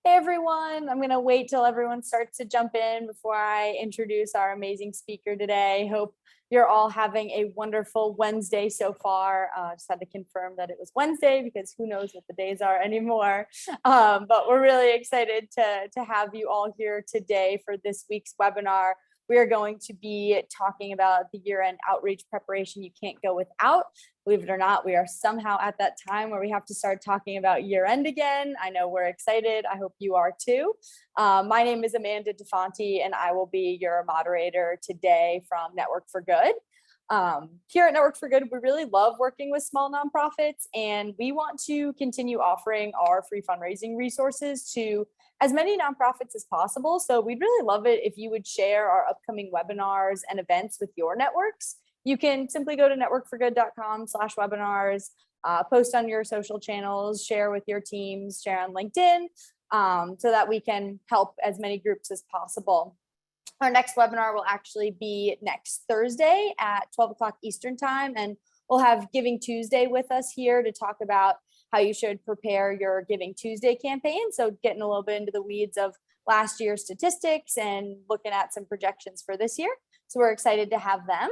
Hey everyone, I'm going to wait till everyone starts to jump in before I introduce our amazing speaker today. Hope you're all having a wonderful Wednesday so far. Just had to confirm that it was Wednesday because who knows what the days are anymore. But we're really excited to have you all here today for this week's webinar. We are going to be talking about the year-end outreach preparation you can't go without. Believe it or not, we are somehow at that time where we have to start talking about year-end again. I know we're excited. I hope you are too. My name is Amanda DeFonte, and I will be your moderator today from Network for Good. Here at Network for Good, we really love working with small nonprofits, and we want to continue offering our free fundraising resources to as many nonprofits as possible. So we'd really love it if you would share our upcoming webinars and events with your networks. You can simply go to networkforgood.com/webinars, post on your social channels, share with your teams, share on LinkedIn, so that we can help as many groups as possible. Our next webinar will actually be next Thursday at 12 o'clock Eastern time, and we'll have Giving Tuesday with us here to talk about how you should prepare your Giving Tuesday campaign. So getting a little bit into the weeds of last year's statistics and looking at some projections for this year. So we're excited to have them.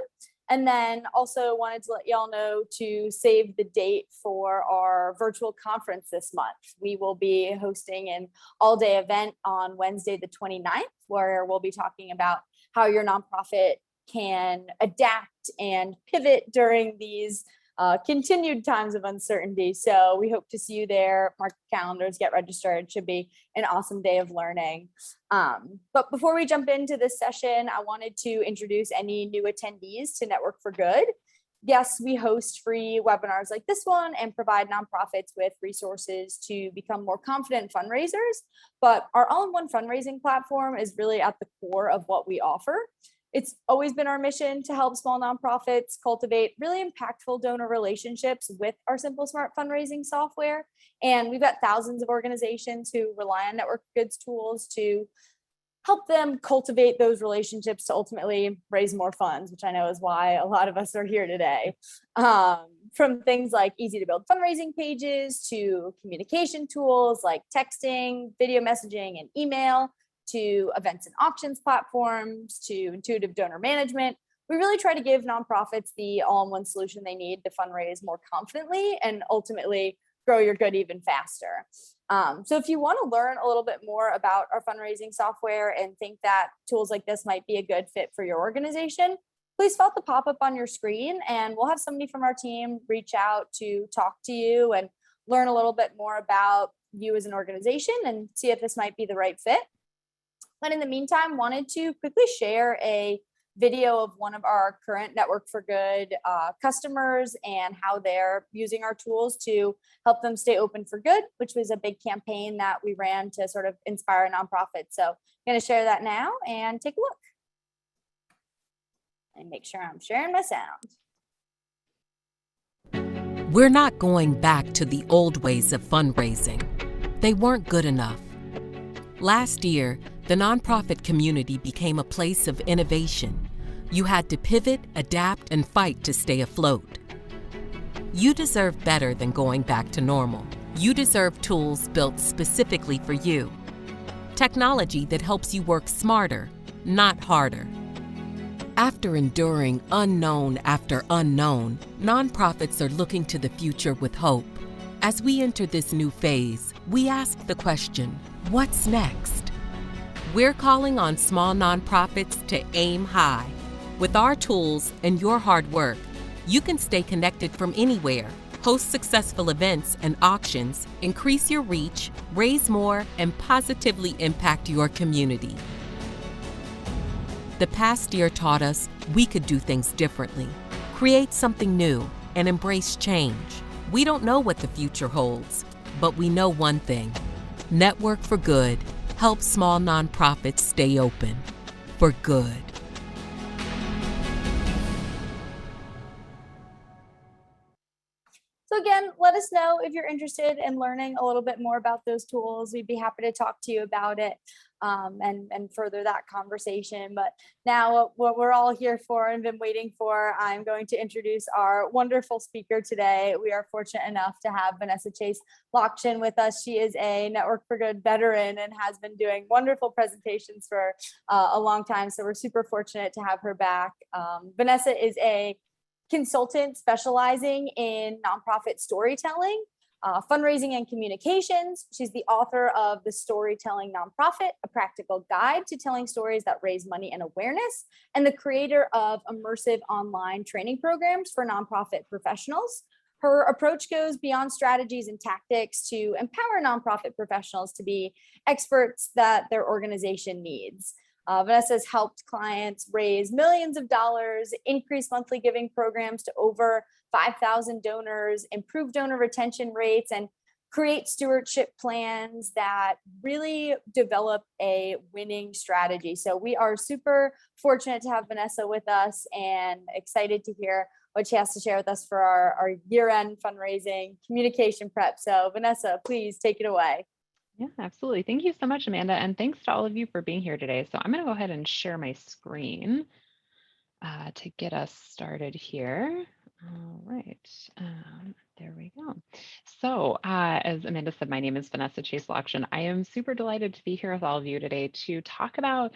And then also wanted to let y'all know to save the date for our virtual conference this month. We will be hosting an all-day event on Wednesday, the 29th, where we'll be talking about how your nonprofit can adapt and pivot during these continued times of uncertainty. So we hope to see you there. Mark your calendars, get registered. It should be an awesome day of learning. But before we jump into this session, I wanted to introduce any new attendees to Network for Good. Yes, we host free webinars like this one and provide nonprofits with resources to become more confident fundraisers. But our all-in-one fundraising platform is really at the core of what we offer. It's always been our mission to help small nonprofits cultivate really impactful donor relationships with our Simple Smart fundraising software. And we've got thousands of organizations who rely on Network for Good's tools to help them cultivate those relationships to ultimately raise more funds, which I know is why a lot of us are here today. From things like easy to build fundraising pages to communication tools like texting, video messaging, and email, to events and auctions platforms, to intuitive donor management. We really try to give nonprofits the all-in-one solution they need to fundraise more confidently and ultimately grow your good even faster. So if you want to learn a little bit more about our fundraising software and think that tools like this might be a good fit for your organization, please fill out the pop-up on your screen and we'll have somebody from our team reach out to talk to you and learn a little bit more about you as an organization and see if this might be the right fit. But in the meantime, wanted to quickly share a video of one of our current Network for Good customers and how they're using our tools to help them stay open for good, which was a big campaign that we ran to sort of inspire nonprofits. So I'm going to share that now and take a look. And make sure I'm sharing my sound. We're not going back to the old ways of fundraising. They weren't good enough. Last year, the nonprofit community became a place of innovation. You had to pivot, adapt, and fight to stay afloat. You deserve better than going back to normal. You deserve tools built specifically for you. Technology that helps you work smarter, not harder. After enduring unknown after unknown, nonprofits are looking to the future with hope. As we enter this new phase, we ask the question, what's next? We're calling on small nonprofits to aim high. With our tools and your hard work, you can stay connected from anywhere, host successful events and auctions, increase your reach, raise more, and positively impact your community. The past year taught us we could do things differently, create something new, and embrace change. We don't know what the future holds, but we know one thing. Network for Good helps small nonprofits stay open for good. So again, let us know if you're interested in learning a little bit more about those tools. We'd be happy to talk to you about it, and further that conversation. But now, what we're all here for and been waiting for, I'm going to introduce our wonderful speaker today. We are fortunate enough to have Vanessa Chase Lockshin with us. She is a Network for Good veteran and has been doing wonderful presentations for a long time. So we're super fortunate to have her back. Vanessa is a consultant specializing in nonprofit storytelling, fundraising, and communications. She's the author of The Storytelling Nonprofit, A Practical Guide to Telling Stories That Raise Money and Awareness, and the creator of immersive online training programs for nonprofit professionals. Her approach goes beyond strategies and tactics to empower nonprofit professionals to be experts that their organization needs. Vanessa has helped clients raise millions of dollars, increase monthly giving programs to over 5,000 donors, improve donor retention rates, and create stewardship plans that really develop a winning strategy. So we are super fortunate to have Vanessa with us and excited to hear what she has to share with us for our year-end fundraising communication prep. So Vanessa, please take it away. Yeah, absolutely. Thank you so much, Amanda. And thanks to all of you for being here today. So I'm going to go ahead and share my screen to get us started here. All right. There we go. So as Amanda said, my name is Vanessa Chase Lockshin. I am super delighted to be here with all of you today to talk about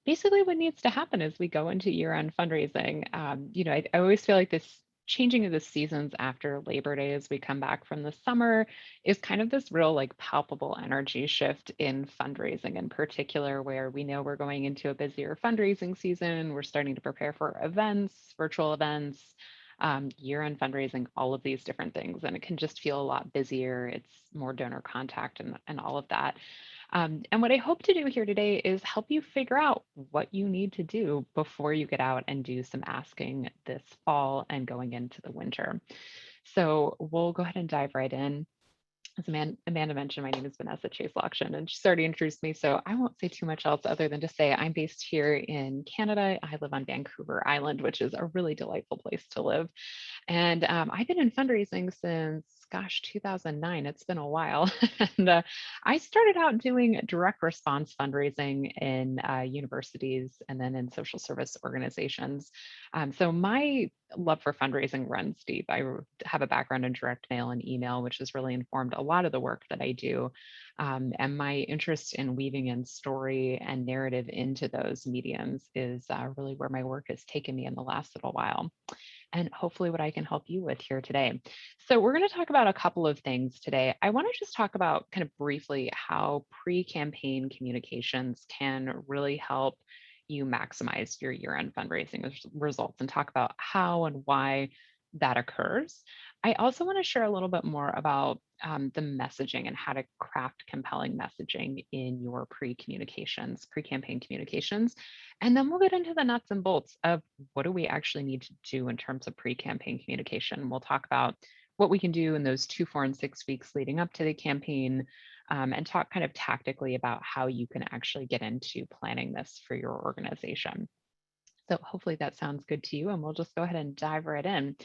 basically what needs to happen as we go into year-end fundraising. I always feel like this changing of the seasons after Labor Day as we come back from the summer is kind of this real like palpable energy shift in fundraising in particular, where we know we're going into a busier fundraising season. We're starting to prepare for events, virtual events, year-end fundraising, all of these different things. And it can just feel a lot busier. It's more donor contact and all of that. And what I hope to do here today is help you figure out what you need to do before you get out and do some asking this fall and going into the winter. So we'll go ahead and dive right in. As Amanda mentioned, my name is Vanessa Chase Lockshin, and she's already introduced me, so I won't say too much else other than to say I'm based here in Canada. I live on Vancouver Island, which is a really delightful place to live. And I've been in fundraising since, gosh, 2009. It's been a while. And I started out doing direct response fundraising in universities and then in social service organizations. So my love for fundraising runs deep. I have a background in direct mail and email, which has really informed a lot of the work that I do. And my interest in weaving in story and narrative into those mediums is really where my work has taken me in the last little while, and hopefully what I can help you with here today. So we're going to talk about a couple of things today. I want to just talk about kind of briefly how pre-campaign communications can really help you maximize your year-end fundraising results and talk about how and why that occurs. I also want to share a little bit more about the messaging and how to craft compelling messaging in your pre-campaign communications. And then we'll get into the nuts and bolts of what do we actually need to do in terms of pre-campaign communication. We'll talk about what we can do in those 2, 4, and 6 weeks leading up to the campaign, and talk kind of tactically about how you can actually get into planning this for your organization. So hopefully that sounds good to you, and we'll just go ahead and dive right in.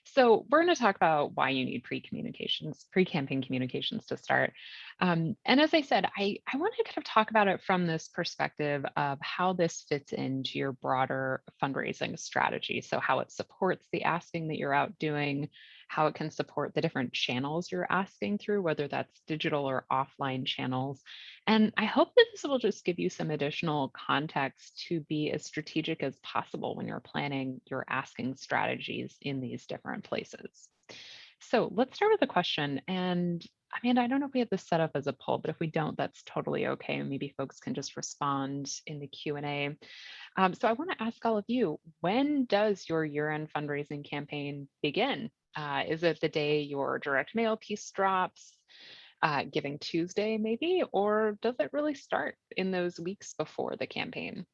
So we're going to talk about why you need pre-campaign communications to start. And as I said, I want to kind of talk about it from this perspective of how this fits into your broader fundraising strategy. So how it supports the asking that you're out doing, how it can support the different channels you're asking through, whether that's digital or offline channels. And I hope that this will just give you some additional context to be as strategic as possible when you're planning your asking strategies in these different places. So let's start with a question. And Amanda, I don't know if we have this set up as a poll, but if we don't, that's totally okay. Maybe folks can just respond in the Q&A. So I want to ask all of you, when does your year-end fundraising campaign begin? Is it the day your direct mail piece drops? Giving Tuesday maybe, or does it really start in those weeks before the campaign?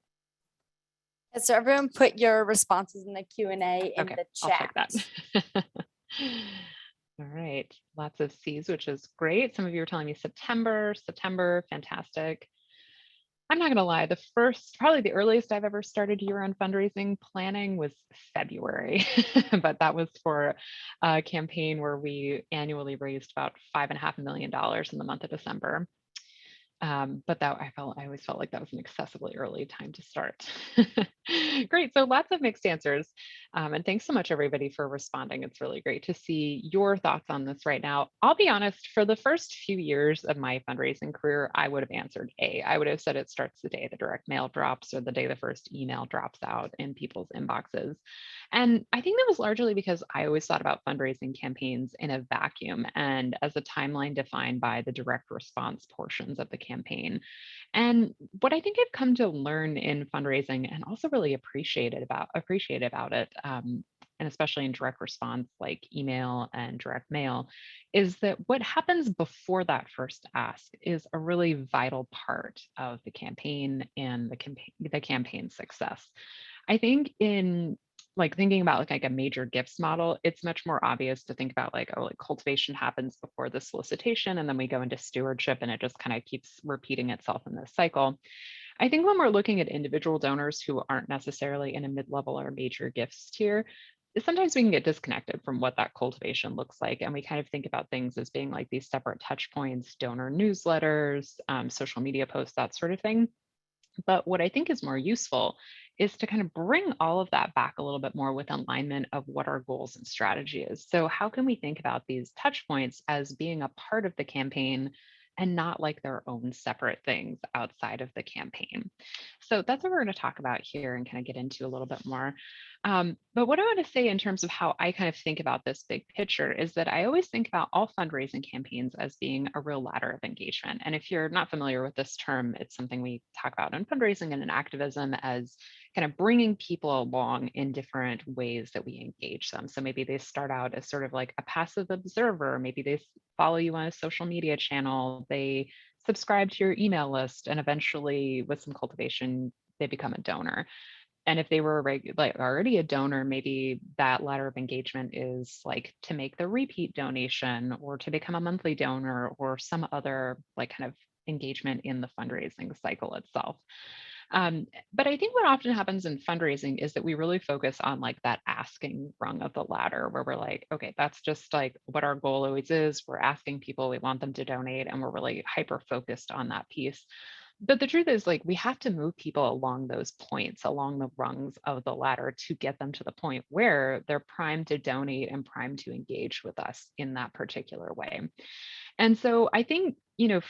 So everyone put your responses in the Q&A in the chat. I'll check that. All right, lots of C's, which is great. Some of you are telling me September, fantastic. I'm not gonna lie, probably the earliest I've ever started year-end fundraising planning was February, but that was for a campaign where we annually raised about $5.5 million in the month of December. But that I always felt like that was an excessively early time to start. Great. So lots of mixed answers. And thanks so much, everybody, for responding. It's really great to see your thoughts on this right now. I'll be honest, for the first few years of my fundraising career, I would have answered A. I would have said it starts the day the direct mail drops or the day the first email drops out in people's inboxes. And I think that was largely because I always thought about fundraising campaigns in a vacuum and as a timeline defined by the direct response portions of the campaign. And what I think I've come to learn in fundraising and also really appreciate about it, and especially in direct response like email and direct mail, is that what happens before that first ask is a really vital part of the campaign and the campaign success. I think in like thinking about like a major gifts model, it's much more obvious to think about like, oh, like cultivation happens before the solicitation, and then we go into stewardship and it just kind of keeps repeating itself in this cycle. I think when we're looking at individual donors who aren't necessarily in a mid-level or major gifts tier, sometimes we can get disconnected from what that cultivation looks like. And we kind of think about things as being like these separate touch points, donor newsletters, social media posts, that sort of thing. But what I think is more useful is to kind of bring all of that back a little bit more with alignment of what our goals and strategy is. So, how can we think about these touch points as being a part of the campaign and not like their own separate things outside of the campaign? So, that's what we're going to talk about here and kind of get into a little bit more. But what I want to say in terms of how I kind of think about this big picture is that I always think about all fundraising campaigns as being a real ladder of engagement. And if you're not familiar with this term, it's something we talk about in fundraising and in activism as kind of bringing people along in different ways that we engage them. So maybe they start out as sort of like a passive observer, maybe they follow you on a social media channel, they subscribe to your email list, and eventually, with some cultivation, they become a donor. And if they were like already a donor, maybe that ladder of engagement is like to make the repeat donation or to become a monthly donor or some other like kind of engagement in the fundraising cycle itself. But I think what often happens in fundraising is that we really focus on like that asking rung of the ladder where we're like, okay, that's just like what our goal always is. We're asking people, we want them to donate, and we're really hyper focused on that piece. But the truth is, like, we have to move people along those points, along the rungs of the ladder to get them to the point where they're primed to donate and primed to engage with us in that particular way. And so I think,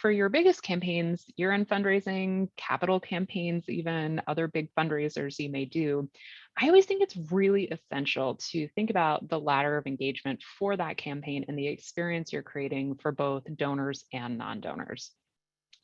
for your biggest campaigns, year-end fundraising, capital campaigns, even other big fundraisers you may do, I always think it's really essential to think about the ladder of engagement for that campaign and the experience you're creating for both donors and non-donors.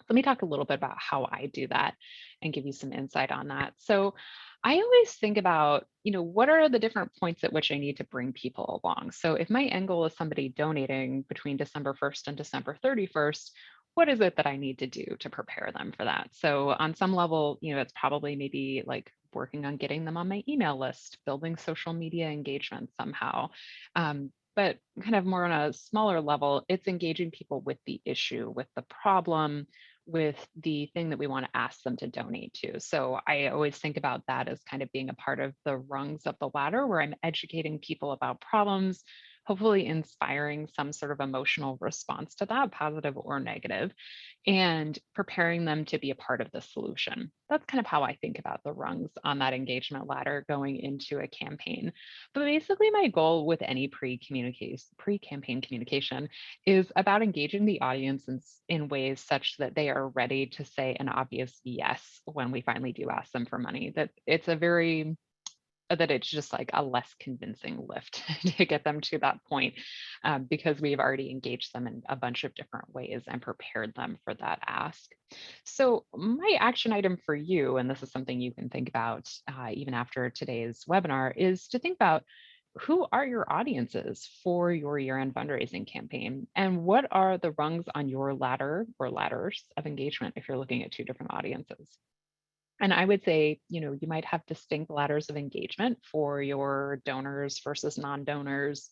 Let me talk a little bit about how I do that and give you some insight on that. So I always think about, what are the different points at which I need to bring people along? So if my end goal is somebody donating between December 1st and December 31st, what is it that I need to do to prepare them for that? So on some level, it's probably maybe like working on getting them on my email list, building social media engagement somehow. But kind of more on a smaller level, it's engaging people with the issue, with the problem, with the thing that we want to ask them to donate to. So I always think about that as kind of being a part of the rungs of the ladder where I'm educating people about problems, hopefully inspiring some sort of emotional response to that, positive or negative, and preparing them to be a part of the solution. That's kind of how I think about the rungs on that engagement ladder going into a campaign. But basically, my goal with any pre-campaign communication is about engaging the audience in ways such that they are ready to say an obvious yes when we finally do ask them for money. That it's just like a less convincing lift to get them to that point, because we've already engaged them in a bunch of different ways and prepared them for that ask. So my action item for you, and this is something you can think about even after today's webinar, is to think about who are your audiences for your year-end fundraising campaign, and what are the rungs on your ladder or ladders of engagement if you're looking at two different audiences. And I would say, you might have distinct ladders of engagement for your donors versus non-donors.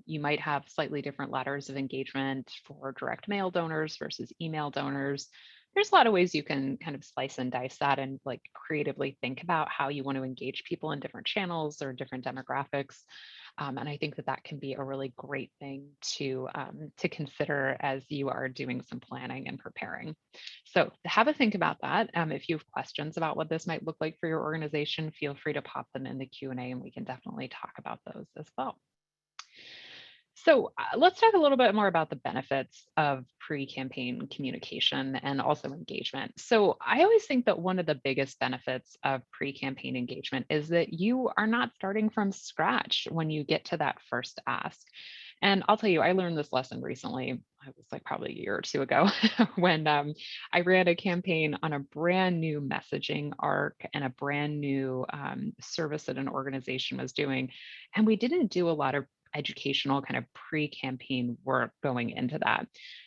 You might have slightly different ladders of engagement for direct mail donors versus email donors. there's a lot of ways you can kind of slice and dice that and like creatively think about how you want to engage people in different channels or different demographics. And I think that that can be a really great thing to consider as you are doing some planning and preparing. So have a think about that. If you have questions about what this might look like for your organization, feel free to pop them in the Q&A and we can definitely talk about those as well. So let's talk a little bit more about the benefits of pre-campaign communication and also engagement. So I always think that one of the biggest benefits of pre-campaign engagement is that you are not starting from scratch when you get to that first ask. And I'll tell you, I learned this lesson recently. I was like probably a year or two ago when I ran a campaign on a brand new messaging arc and a brand new service that an organization was doing. And we didn't do a lot of educational kind of pre-campaign work going into that.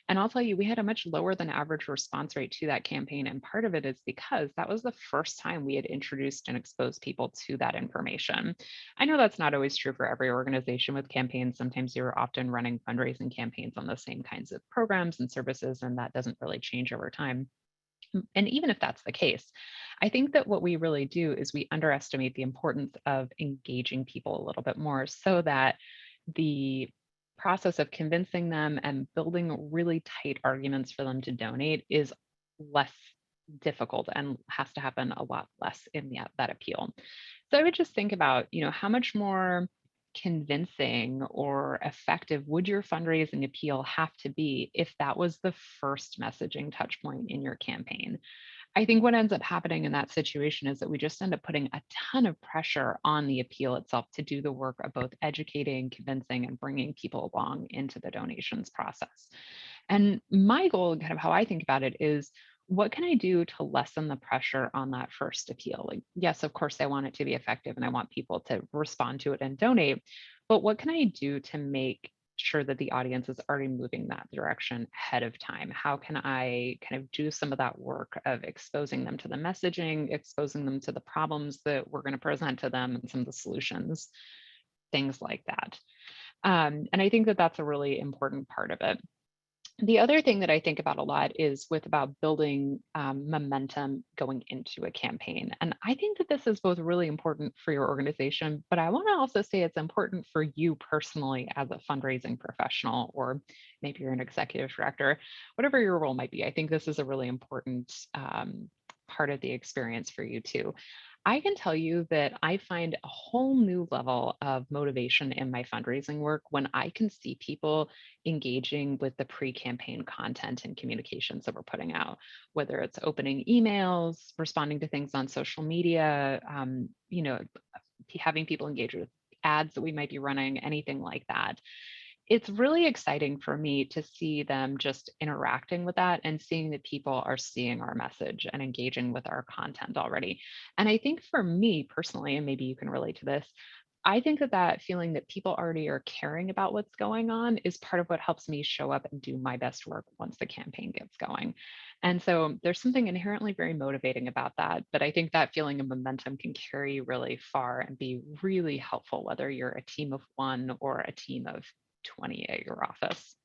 And I'll tell you, we had a much lower than average response rate to that campaign. And part of it is because that was the first time we had introduced and exposed people to that information. I know that's not always true for every organization with campaigns. Sometimes you're often running fundraising campaigns on the same kinds of programs and services, and that doesn't really change over time. And even if that's the case, I think that what we really do is we underestimate the importance of engaging people a little bit more so that the process of convincing them and building really tight arguments for them to donate is less difficult and has to happen a lot less in that appeal. So I would just think about, how much more convincing or effective would your fundraising appeal have to be if that was the first messaging touch point in your campaign? I think what ends up happening in that situation is that we just end up putting a ton of pressure on the appeal itself to do the work of both educating, convincing, and bringing people along into the donations process. And my goal, and kind of how I think about it, is what can I do to lessen the pressure on that first appeal? Like, yes, of course, I want it to be effective and I want people to respond to it and donate. But what can I do to make sure that the audience is already moving that direction ahead of time? How can I kind of do some of that work of exposing them to the messaging, exposing them to the problems that we're going to present to them and some of the solutions, things like that. And I think that that's a really important part of it. The other thing that I think about a lot is about building momentum going into a campaign. And I think that this is both really important for your organization, but I want to also say it's important for you personally as a fundraising professional, or maybe you're an executive director, whatever your role might be. I think this is a really important part of the experience for you too. I can tell you that I find a whole new level of motivation in my fundraising work when I can see people engaging with the pre-campaign content and communications that we're putting out, whether it's opening emails, responding to things on social media, having people engage with ads that we might be running, anything like that. It's really exciting for me to see them just interacting with that and seeing that people are seeing our message and engaging with our content already. And I think for me personally, and maybe you can relate to this, I think that feeling that people already are caring about what's going on is part of what helps me show up and do my best work once the campaign gets going. And so there's something inherently very motivating about that. But I think that feeling of momentum can carry really far and be really helpful, whether you're a team of one or a team of 20 at your office.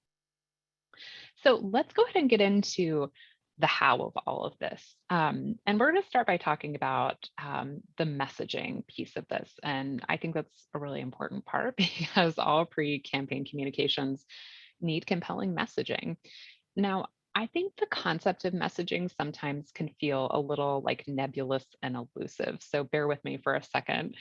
So let's go ahead and get into the how of all of this. And we're going to start by talking about the messaging piece of this. And I think that's a really important part because all pre-campaign communications need compelling messaging. Now, I think the concept of messaging sometimes can feel a little like nebulous and elusive. So bear with me for a second.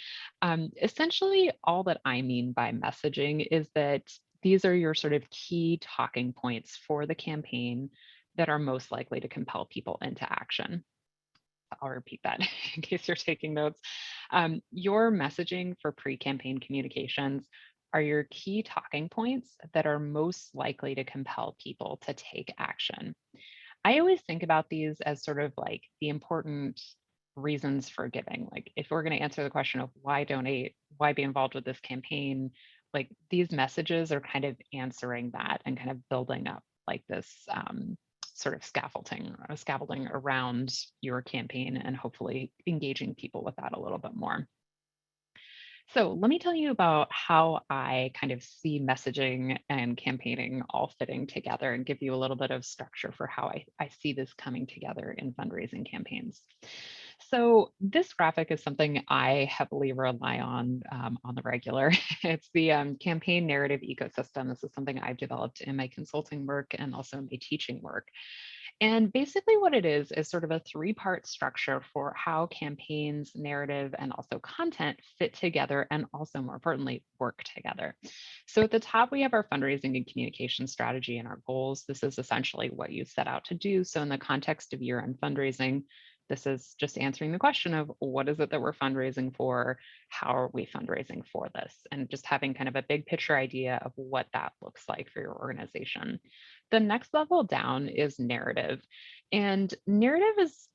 Essentially, all that I mean by messaging is that these are your sort of key talking points for the campaign that are most likely to compel people into action. I'll repeat that in case you're taking notes. Your messaging for pre-campaign communications are your key talking points that are most likely to compel people to take action. I always think about these as sort of like the important reasons for giving. Like if we're going to answer the question of why donate, why be involved with this campaign, like these messages are kind of answering that and kind of building up like this sort of scaffolding around your campaign and hopefully engaging people with that a little bit more. So let me tell you about how I kind of see messaging and campaigning all fitting together and give you a little bit of structure for how I see this coming together in fundraising campaigns. So this graphic is something I heavily rely on the regular. It's the campaign narrative ecosystem. This is something I've developed in my consulting work and also my teaching work. And basically, what it is sort of a three-part structure for how campaigns, narrative, and also content fit together and also, more importantly, work together. So at the top, we have our fundraising and communication strategy and our goals. This is essentially what you set out to do. So in the context of year-end fundraising, this is just answering the question of what is it that we're fundraising for? How are we fundraising for this? And just having kind of a big picture idea of what that looks like for your organization. The next level down is narrative. And narrative is,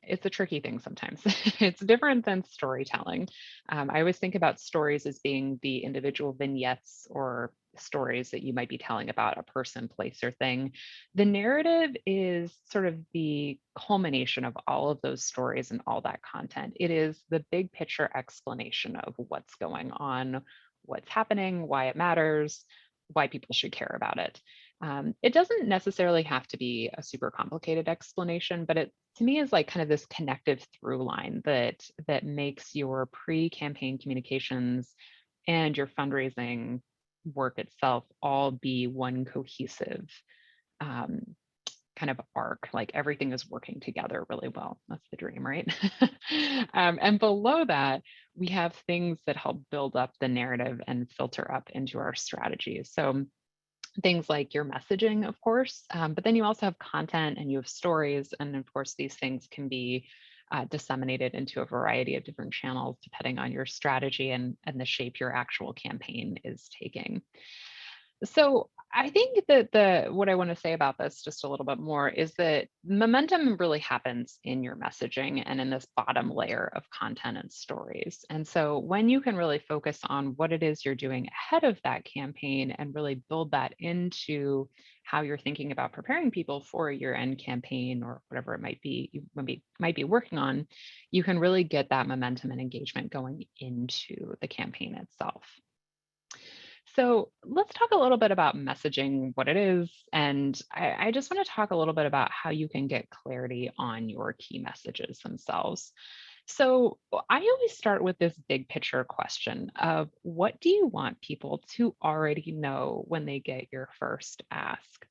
it's a tricky thing sometimes. It's different than storytelling. I always think about stories as being the individual vignettes or stories that you might be telling about a person, place, or thing. The narrative is sort of the culmination of all of those stories and all that content. It is the big picture explanation of what's going on, what's happening, why it matters, why people should care about it. It doesn't necessarily have to be a super complicated explanation, but it to me is like kind of this connective through line that makes your pre-campaign communications and your fundraising work itself all be one cohesive um, kind of arc. Like everything is working together really well. That's the dream, right? And below that, we have things that help build up the narrative and filter up into our strategies. So things like your messaging, of course, but then you also have content and you have stories. And of course, these things can be disseminated into a variety of different channels depending on your strategy and the shape your actual campaign is taking. So I think that the what I want to say about this just a little bit more is that momentum really happens in your messaging and in this bottom layer of content and stories. And so when you can really focus on what it is you're doing ahead of that campaign and really build that into how you're thinking about preparing people for your end campaign or whatever it might be might be working on, you can really get that momentum and engagement going into the campaign itself. So let's talk a little bit about messaging, what it is. And I just want to talk a little bit about how you can get clarity on your key messages themselves. So I always start with this big picture question of what do you want people to already know when they get your first ask?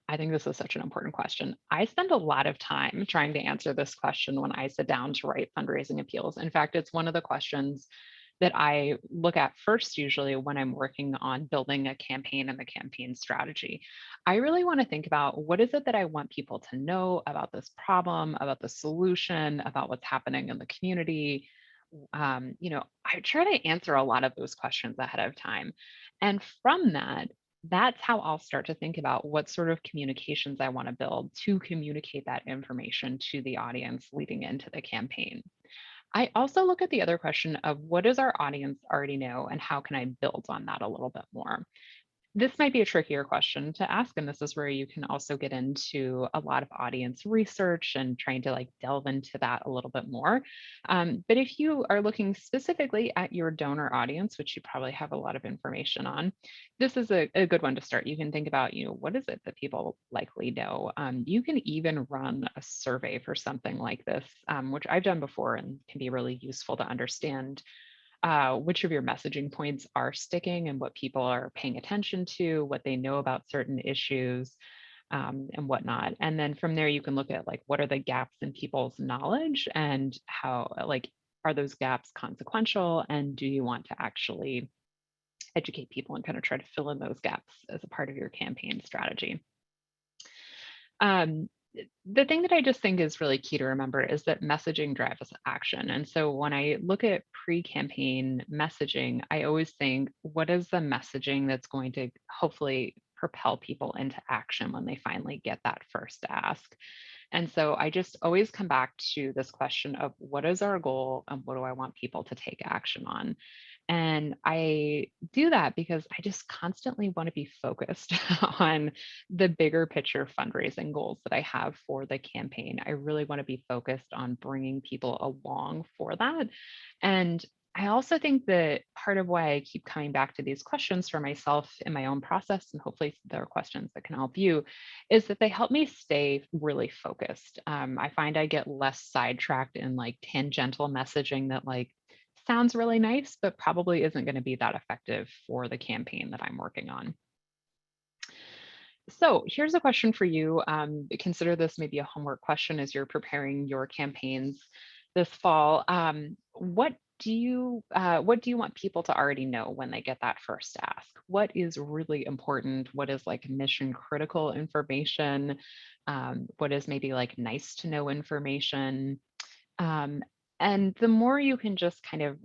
I think this is such an important question. I spend a lot of time trying to answer this question when I sit down to write fundraising appeals. In fact, it's one of the questions that I look at first, usually when I'm working on building a campaign and the campaign strategy. I really want to think about what is it that I want people to know about this problem, about the solution, about what's happening in the community. I try to answer a lot of those questions ahead of time. And from that, that's how I'll start to think about what sort of communications I want to build to communicate that information to the audience leading into the campaign. I also look at the other question of what does our audience already know and how can I build on that a little bit more? This might be a trickier question to ask, and this is where you can also get into a lot of audience research and trying to like delve into that a little bit more. But if you are looking specifically at your donor audience, which you probably have a lot of information on, this is a good one to start. You can think about, what is it that people likely know? You can even run a survey for something like this, which I've done before and can be really useful to understand which of your messaging points are sticking and what people are paying attention to, what they know about certain issues, and whatnot. And then from there, you can look at like what are the gaps in people's knowledge and how like are those gaps consequential, and do you want to actually educate people and kind of try to fill in those gaps as a part of your campaign strategy. Um, the thing that I just think is really key to remember is that messaging drives action. And so when I look at pre-campaign messaging, I always think, what is the messaging that's going to hopefully propel people into action when they finally get that first ask? And so I just always come back to this question of what is our goal and what do I want people to take action on? And I do that because I just constantly want to be focused on the bigger picture fundraising goals that I have for the campaign. I really want to be focused on bringing people along for that. And I also think that part of why I keep coming back to these questions for myself in my own process, and hopefully there are questions that can help you, is that they help me stay really focused. I find I get less sidetracked in like tangential messaging that like sounds really nice, but probably isn't going to be that effective for the campaign that I'm working on. So here's a question for you. Consider this maybe a homework question as you're preparing your campaigns this fall. What do you want people to already know when they get that first ask? What is really important? What is like mission critical information? What is maybe like nice to know information? Um, and the more you can just kind of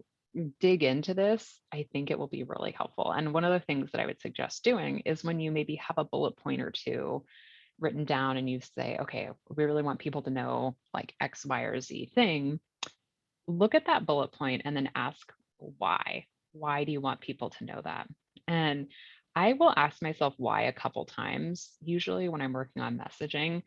dig into this, I think it will be really helpful. And one of the things that I would suggest doing is when you maybe have a bullet point or two written down and you say, okay, we really want people to know like X, Y, or Z thing, look at that bullet point and then ask why. Why do you want people to know that? And I will ask myself why a couple times, usually when I'm working on messaging,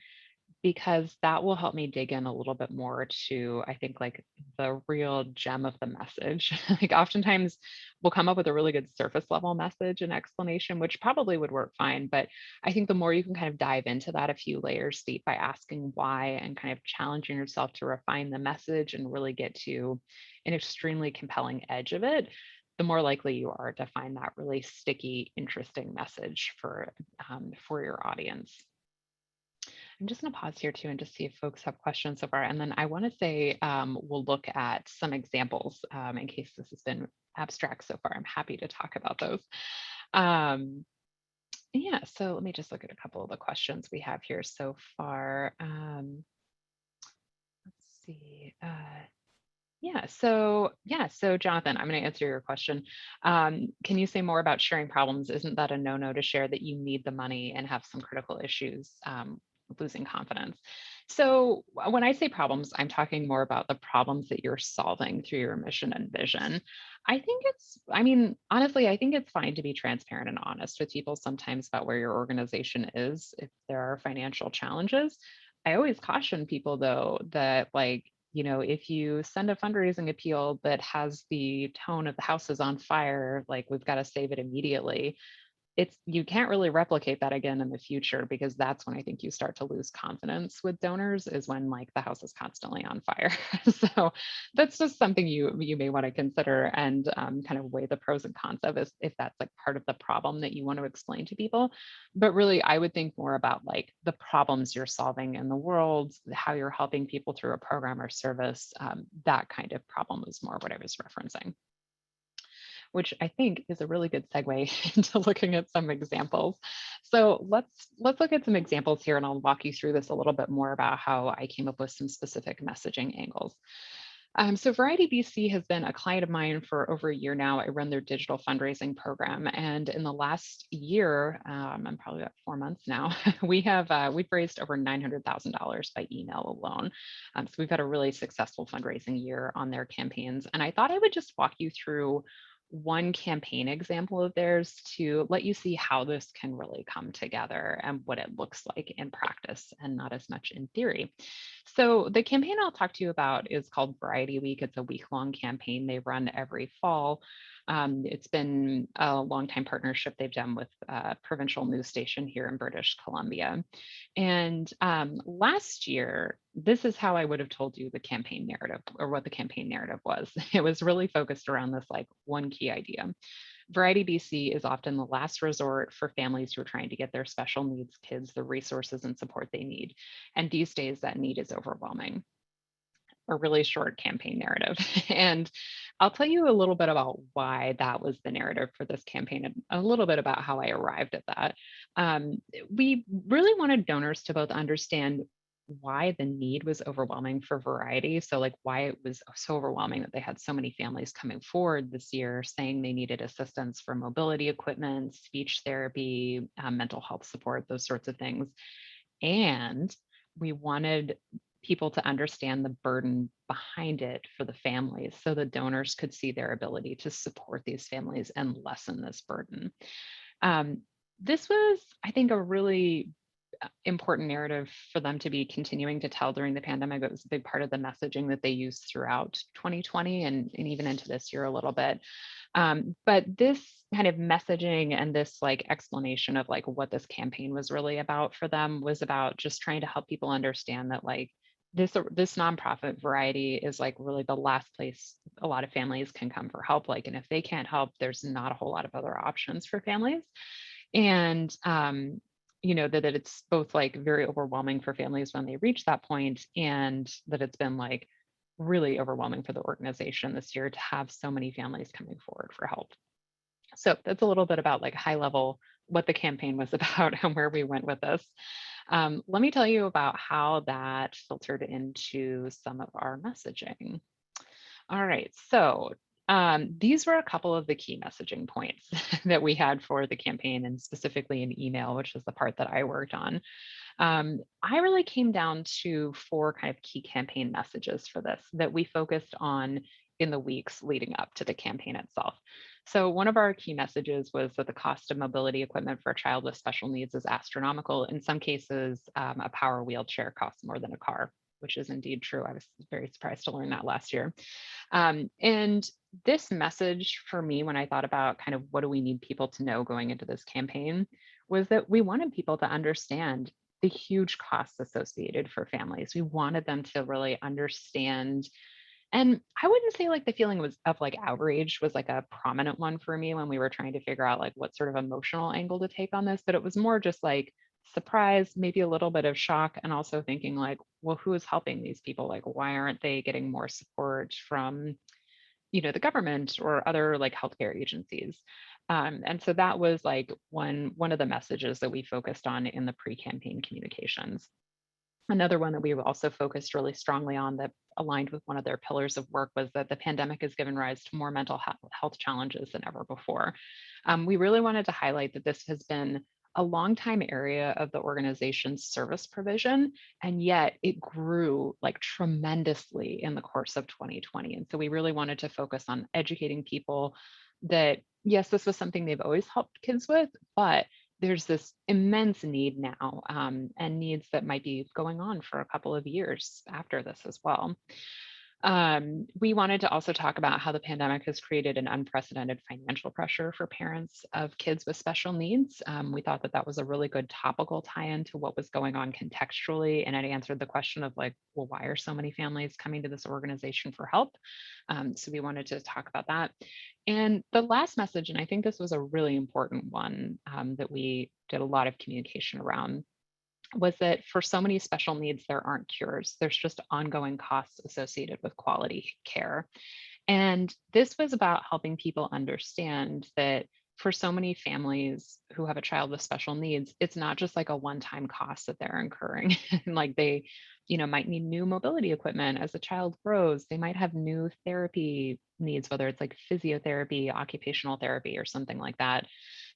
because that will help me dig in a little bit more to, I think, like the real gem of the message. Like oftentimes we'll come up with a really good surface level message and explanation, which probably would work fine. But I think the more you can kind of dive into that a few layers deep by asking why and kind of challenging yourself to refine the message and really get to an extremely compelling edge of it, the more likely you are to find that really sticky, interesting message for your audience. I'm just going to pause here too and just see if folks have questions so far. And then I want to say we'll look at some examples in case this has been abstract so far. I'm happy to talk about those. Um, yeah, so let me just look at a couple of the questions we have here so far. Let's see. So Jonathan, I'm going to answer your question. Can you say more about sharing problems? Isn't that a no-no to share that you need the money and have some critical issues, losing confidence? So when I say problems, I'm talking more about the problems that you're solving through your mission and vision. Honestly, I think it's fine to be transparent and honest with people sometimes about where your organization is if there are financial challenges. I always caution people though that like, if you send a fundraising appeal that has the tone of the house is on fire, like we've got to save it immediately, you can't really replicate that again in the future, because that's when I think you start to lose confidence with donors, is when like the house is constantly on fire. So that's just something you may want to consider and kind of weigh the pros and cons of, if that's like part of the problem that you want to explain to people. But really, I would think more about like the problems you're solving in the world, how you're helping people through a program or service. That kind of problem is more what I was referencing, which I think is a really good segue into looking at some examples. So let's look at some examples here, and I'll walk you through this a little bit more about how I came up with some specific messaging angles. So Variety BC has been a client of mine for over a year now. I run their digital fundraising program, and in the last year, I'm probably about 4 months now, we've raised over $900,000 by email alone. So we've had a really successful fundraising year on their campaigns, and I thought I would just walk you through one campaign example of theirs to let you see how this can really come together and what it looks like in practice and not as much in theory. So the campaign I'll talk to you about is called Variety Week. It's a week-long campaign they run every fall. It's been a long-time partnership they've done with a provincial news station here in British Columbia. And last year, this is how I would have told you the campaign narrative, or what the campaign narrative was. It was really focused around this like one key idea. Variety BC is often the last resort for families who are trying to get their special needs kids the resources and support they need. And these days, that need is overwhelming. A really short campaign narrative. And I'll tell you a little bit about why that was the narrative for this campaign and a little bit about how I arrived at that. We really wanted donors to both understand why the need was overwhelming for Variety. So, like, why it was so overwhelming that they had so many families coming forward this year saying they needed assistance for mobility equipment, speech therapy, mental health support, those sorts of things. And we wanted people to understand the burden behind it for the families so the donors could see their ability to support these families and lessen this burden. This was, I think, a really important narrative for them to be continuing to tell during the pandemic. It was a big part of the messaging that they used throughout 2020 and even into this year a little bit. But this kind of messaging and this like explanation of like what this campaign was really about for them was about just trying to help people understand that like this nonprofit Variety is like really the last place a lot of families can come for help. Like, and if they can't help, there's not a whole lot of other options for families. And that it's both like very overwhelming for families when they reach that point, and that it's been like really overwhelming for the organization this year to have so many families coming forward for help. So that's a little bit about like high level what the campaign was about and where we went with this. Let me tell you about how that filtered into some of our messaging. All right, so these were a couple of the key messaging points that we had for the campaign, and specifically in email, which is the part that I worked on. I really came down to 4 kind of key campaign messages for this that we focused on in the weeks leading up to the campaign itself. So one of our key messages was that the cost of mobility equipment for a child with special needs is astronomical. In some cases, a power wheelchair costs more than a car, which is indeed true. I was very surprised to learn that last year. And this message for me, when I thought about kind of what do we need people to know going into this campaign, was that we wanted people to understand the huge costs associated for families. We wanted them to really understand. And I wouldn't say like the feeling was of like outrage was like a prominent one for me when we were trying to figure out like what sort of emotional angle to take on this, but it was more just like surprise, maybe a little bit of shock, and also thinking like, well, who is helping these people? Like, why aren't they getting more support from, the government or other like healthcare agencies? And so that was like one of the messages that we focused on in the pre-campaign communications. Another one that we also focused really strongly on that aligned with one of their pillars of work was that the pandemic has given rise to more mental health challenges than ever before. We really wanted to highlight that this has been a long time area of the organization's service provision, and yet it grew like tremendously in the course of 2020. And so we really wanted to focus on educating people that, yes, this was something they've always helped kids with, but there's this immense need now, and needs that might be going on for a couple of years after this as well. We wanted to also talk about how the pandemic has created an unprecedented financial pressure for parents of kids with special needs. We thought that that was a really good topical tie-in to what was going on contextually, and it answered the question of like, well, why are so many families coming to this organization for help? So we wanted to talk about that. And the last message, and I think this was a really important one that we did a lot of communication around, was that for so many special needs, there aren't cures. There's just ongoing costs associated with quality care. And this was about helping people understand that for so many families who have a child with special needs, it's not just like a one-time cost that they're incurring. Like they, might need new mobility equipment as the child grows. They might have new therapy needs, whether it's like physiotherapy, occupational therapy, or something like that.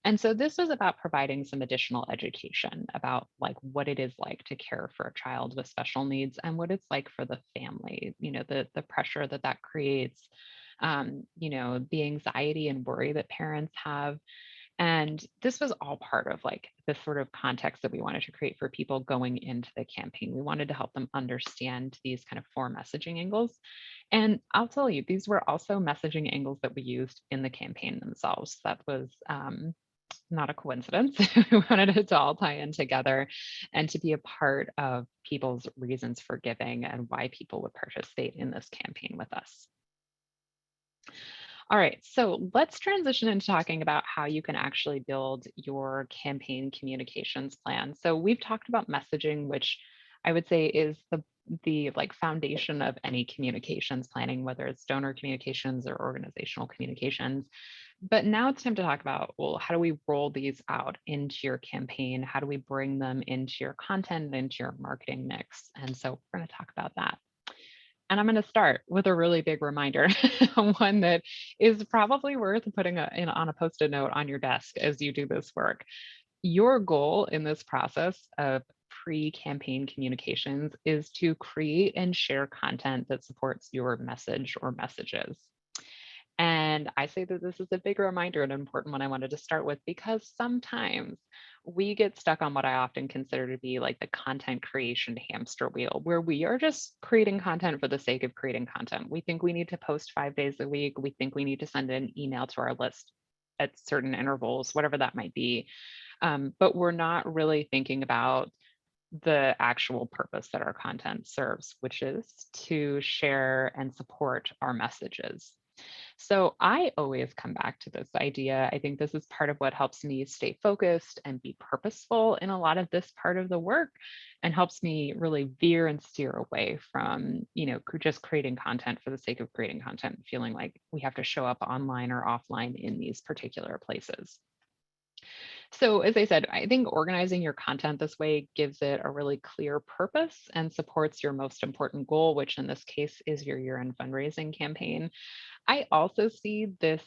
And so this was about providing some additional education about like what it is like to care for a child with special needs and what it's like for the family, the pressure that that creates, the anxiety and worry that parents have. And this was all part of like the sort of context that we wanted to create for people going into the campaign. We wanted to help them understand these kind of 4 messaging angles. And I'll tell you, these were also messaging angles that we used in the campaign themselves. That was not a coincidence. We wanted it to all tie in together and to be a part of people's reasons for giving and why people would participate in this campaign with us. All right, so let's transition into talking about how you can actually build your campaign communications plan. So we've talked about messaging, which I would say is the like foundation of any communications planning, whether it's donor communications or organizational communications. But now it's time to talk about, well, how do we roll these out into your campaign? How do we bring them into your content, into your marketing mix? And so we're going to talk about that. And I'm going to start with a really big reminder, one that is probably worth putting on a Post-it note on your desk as you do this work. Your goal in this process of pre-campaign communications is to create and share content that supports your message or messages. And I say that this is a big reminder, an important one I wanted to start with, because sometimes we get stuck on what I often consider to be like the content creation hamster wheel, where we are just creating content for the sake of creating content. We think we need to post 5 days a week. We think we need to send an email to our list at certain intervals, whatever that might be. But we're not really thinking about the actual purpose that our content serves, which is to share and support our messages. So I always come back to this idea. I think this is part of what helps me stay focused and be purposeful in a lot of this part of the work, and helps me really veer and steer away from, just creating content for the sake of creating content, feeling like we have to show up online or offline in these particular places. So, as I said, I think organizing your content this way gives it a really clear purpose and supports your most important goal, which in this case is your year-end fundraising campaign. I also see this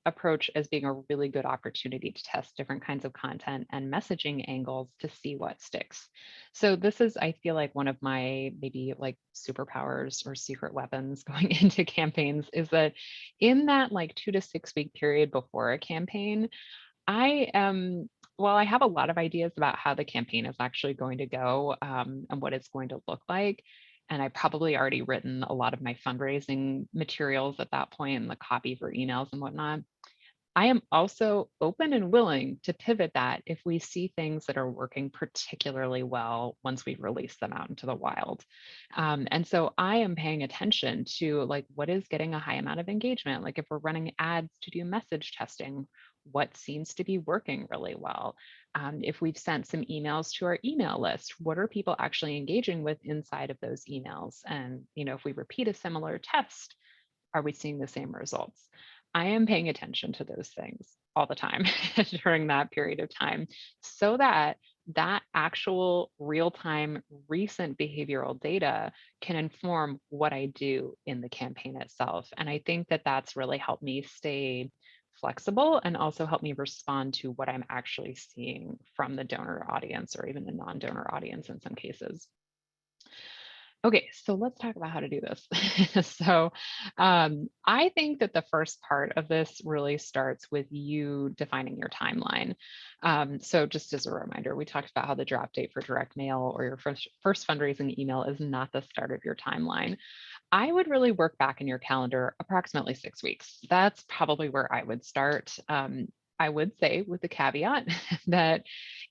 approach as being a really good opportunity to test different kinds of content and messaging angles to see what sticks. So this is, I feel like, one of my maybe like superpowers or secret weapons going into campaigns, is that in that like 2 to 6 week period before a campaign, I am, well, I have a lot of ideas about how the campaign is actually going to go, and what it's going to look like. And I probably already written a lot of my fundraising materials at that point, and the copy for emails and whatnot. I am also open and willing to pivot that if we see things that are working particularly well once we release them out into the wild. And so I am paying attention to like what is getting a high amount of engagement. Like if we're running ads to do message testing, what seems to be working really well. If we've sent some emails to our email list, what are people actually engaging with inside of those emails? And if we repeat a similar test, are we seeing the same results? I am paying attention to those things all the time during that period of time, so that that actual real-time recent behavioral data can inform what I do in the campaign itself. And I think that that's really helped me stay flexible and also help me respond to what I'm actually seeing from the donor audience, or even the non-donor audience in some cases. Okay, so let's talk about how to do this. So, I think that the first part of this really starts with you defining your timeline. So, just as a reminder, we talked about how the drop date for direct mail or your first fundraising email is not the start of your timeline. I would really work back in your calendar approximately 6 weeks. That's probably where I would start. I would say, with the caveat that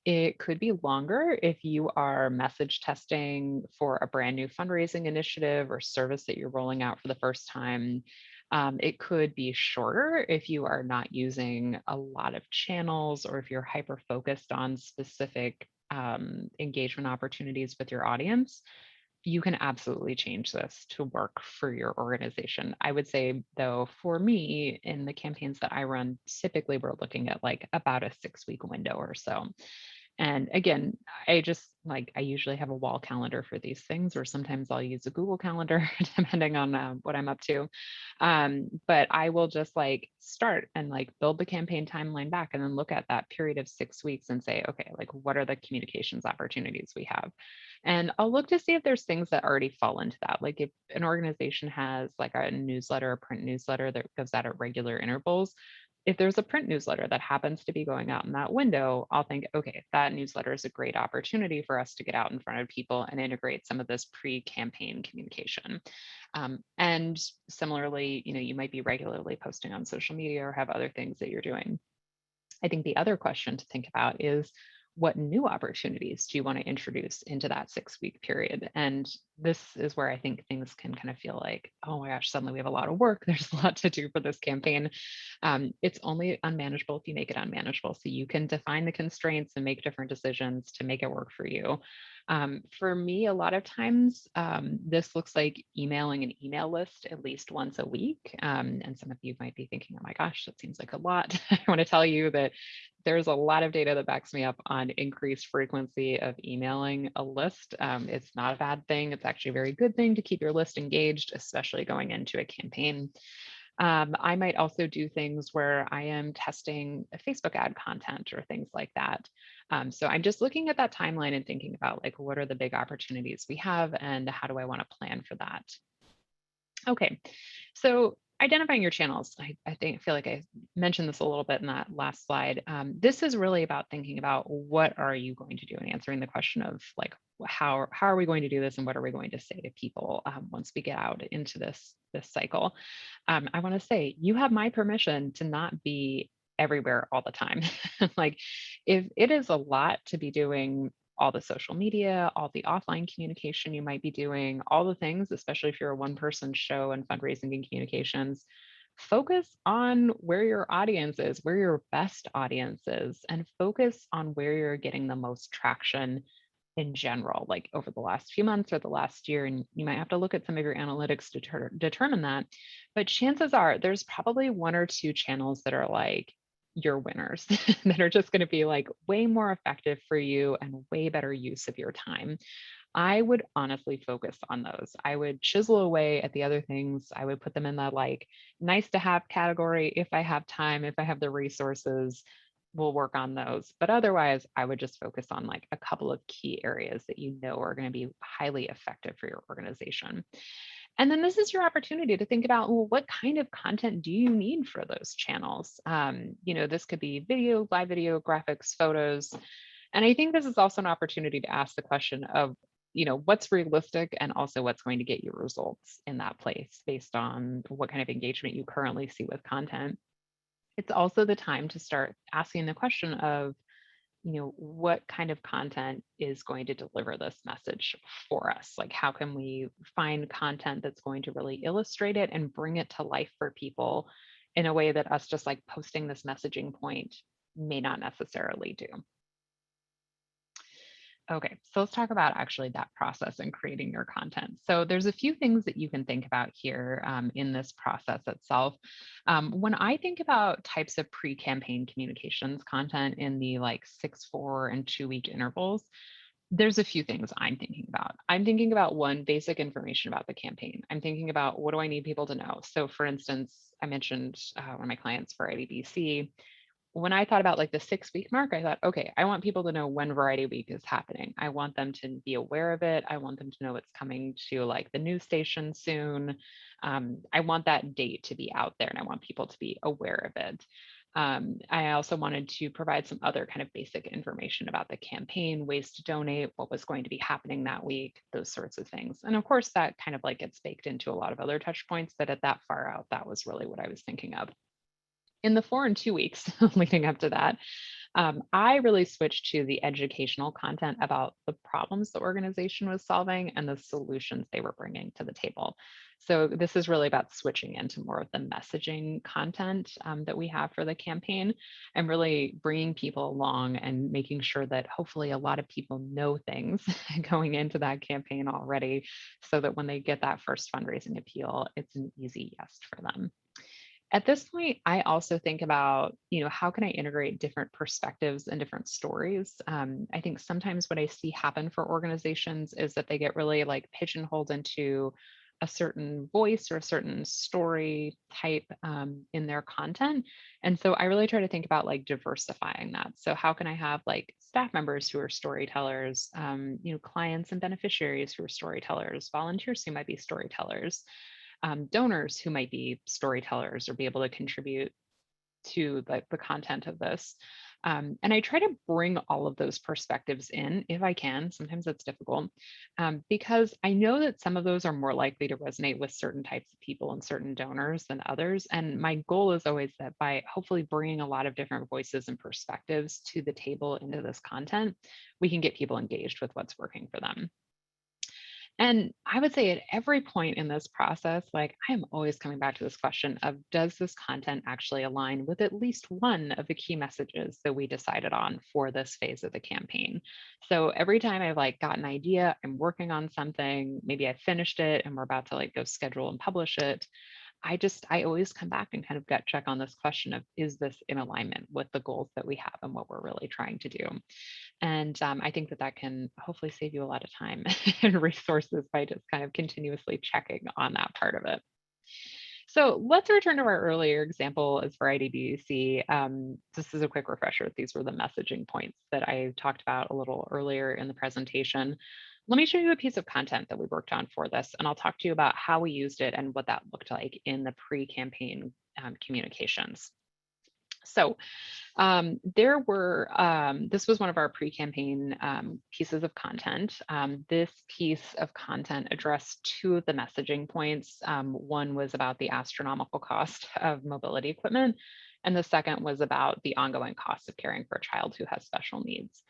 it could be longer if you are message testing for a brand new fundraising initiative or service that you're rolling out for the first time. It could be shorter if you are not using a lot of channels, or if you're hyper focused on specific engagement opportunities with your audience. You can absolutely change this to work for your organization. I would say, though, for me, in the campaigns that I run, typically we're looking at like about a 6 week window or so. And again, I usually have a wall calendar for these things, or sometimes I'll use a Google Calendar, depending on what I'm up to. But I will just like start and like build the campaign timeline back, and then look at that period of 6 weeks and say, okay, like what are the communications opportunities we have? And I'll look to see if there's things that already fall into that. Like if an organization has like a newsletter, a print newsletter that goes out at regular intervals, if there's a print newsletter that happens to be going out in that window, I'll think, okay, that newsletter is a great opportunity for us to get out in front of people and integrate some of this pre-campaign communication. And similarly, you might be regularly posting on social media or have other things that you're doing. I think the other question to think about is, what new opportunities do you want to introduce into that 6 week period? And this is where I think things can kind of feel like, oh my gosh, suddenly we have a lot of work. There's a lot to do for this campaign. It's only unmanageable if you make it unmanageable. So you can define the constraints and make different decisions to make it work for you. For me, a lot of times, this looks like emailing an email list at least once a week. And some of you might be thinking, oh my gosh, that seems like a lot. I want to tell you that there's a lot of data that backs me up on increased frequency of emailing a list. It's not a bad thing. It's actually a very good thing to keep your list engaged, especially going into a campaign. I might also do things where I am testing a Facebook ad content or things like that. So I'm just looking at that timeline and thinking about like, what are the big opportunities we have and how do I want to plan for that? Okay, so identifying your channels. Feel like I mentioned this a little bit in that last slide. This is really about thinking about what are you going to do and answering the question of like how are we going to do this and what are we going to say to people once we get out into this cycle. I want to say you have my permission to not be everywhere all the time. Like if it is a lot to be doing all the social media, all the offline communication you might be doing, all the things, especially if you're a one person show and fundraising and communications, focus on where your audience is, where your best audience is, and focus on where you're getting the most traction in general, like over the last few months or the last year. And you might have to look at some of your analytics to determine that. But chances are there's probably one or two channels that are like, your winners that are just going to be like way more effective for you and way better use of your time. I would honestly focus on those. I would chisel away at the other things. I would put them in that like nice to have category. If I have time, if I have the resources, we'll work on those. But otherwise, I would just focus on like a couple of key areas that you know are going to be highly effective for your organization. And then this is your opportunity to think about, well, what kind of content do you need for those channels? This could be video, live video, graphics, photos. And I think this is also an opportunity to ask the question of, what's realistic and also what's going to get you results in that place based on what kind of engagement you currently see with content. It's also the time to start asking the question of, what kind of content is going to deliver this message for us? Like, how can we find content that's going to really illustrate it and bring it to life for people in a way that us just like posting this messaging point may not necessarily do? Okay, so let's talk about actually that process and creating your content. So there's a few things that you can think about here in this process itself. When I think about types of pre-campaign communications content in the like 6, 4, and 2-week intervals, there's a few things I'm thinking about. I'm thinking about one, basic information about the campaign. I'm thinking about what do I need people to know? So for instance, I mentioned one of my clients for IDBC. When I thought about like the 6-week mark, I thought, okay, I want people to know when Variety Week is happening. I want them to be aware of it. I want them to know it's coming to like the news station soon. I want that date to be out there and I want people to be aware of it. I also wanted to provide some other kind of basic information about the campaign, ways to donate, what was going to be happening that week, those sorts of things. And of course, that kind of like gets baked into a lot of other touch points, but at that far out, that was really what I was thinking of. In the 4 and 2 weeks leading up to that, I really switched to the educational content about the problems the organization was solving and the solutions they were bringing to the table. So this is really about switching into more of the messaging content that we have for the campaign and really bringing people along and making sure that hopefully a lot of people know things going into that campaign already so that when they get that first fundraising appeal, it's an easy yes for them. At this point, I also think about, how can I integrate different perspectives and different stories? I think sometimes what I see happen for organizations is that they get really like pigeonholed into a certain voice or a certain story type in their content. And so I really try to think about like diversifying that. So how can I have like staff members who are storytellers, clients and beneficiaries who are storytellers, volunteers who might be storytellers, donors who might be storytellers or be able to contribute to the content of this. And I try to bring all of those perspectives in if I can. Sometimes it's difficult because I know that some of those are more likely to resonate with certain types of people and certain donors than others. And my goal is always that by hopefully bringing a lot of different voices and perspectives to the table into this content, we can get people engaged with what's working for them. And I would say at every point in this process, like I am always coming back to this question of does this content actually align with at least one of the key messages that we decided on for this phase of the campaign? So every time I've like got an idea, I'm working on something, maybe I finished it and we're about to like go schedule and publish it. I always come back and kind of gut check on this question of is this in alignment with the goals that we have and what we're really trying to do? And I think that can hopefully save you a lot of time and resources by just kind of continuously checking on that part of it. So let's return to our earlier example as Variety BDC. This is a quick refresher. These were the messaging points that I talked about a little earlier in the presentation. Let me show you a piece of content that we worked on for this, and I'll talk to you about how we used it and what that looked like in the pre-campaign communications. So this was one of our pre-campaign pieces of content. This piece of content addressed two of the messaging points. One was about the astronomical cost of mobility equipment, and the second was about the ongoing cost of caring for a child who has special needs.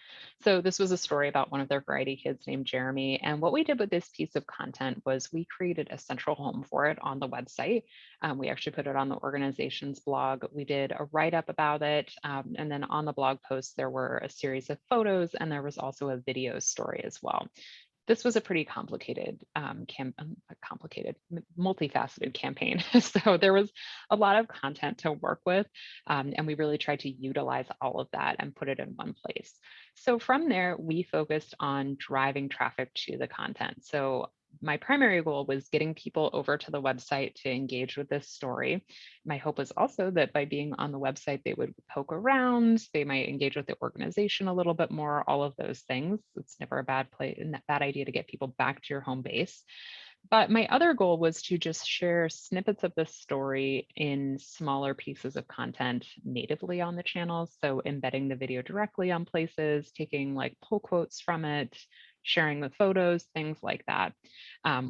So this was a story about one of their variety kids named Jeremy. And what we did with this piece of content was we created a central home for it on the website. We actually put it on the organization's blog. We did a write-up about it. And then on the blog post, there were a series of photos, and there was also a video story as well. This was a pretty complicated, multifaceted campaign. So there was a lot of content to work with, and we really tried to utilize all of that and put it in one place. So from there, we focused on driving traffic to the content. So my primary goal was getting people over to the website to engage with this story. My hope was also that by being on the website, they would poke around, they might engage with the organization a little bit more, all of those things. It's never a bad idea to get people back to your home base. But my other goal was to just share snippets of this story in smaller pieces of content natively on the channel. So embedding the video directly on places, taking like pull quotes from it, sharing the photos, things like that.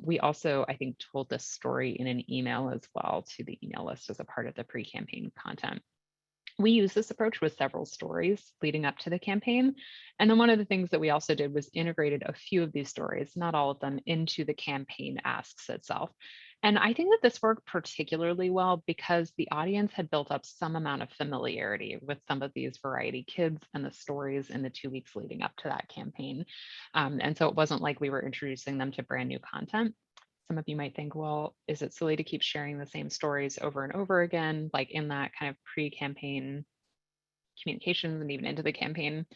We also, I think, told this story in an email as well to the email list as a part of the pre-campaign content. We used this approach with several stories leading up to the campaign. And then one of the things that we also did was integrated a few of these stories, not all of them, into the campaign asks itself. And I think that this worked particularly well because the audience had built up some amount of familiarity with some of these variety kids and the stories in the 2 weeks leading up to that campaign. And so it wasn't like we were introducing them to brand new content. Some of you might think, well, is it silly to keep sharing the same stories over and over again, like in that kind of pre-campaign communications and even into the campaign?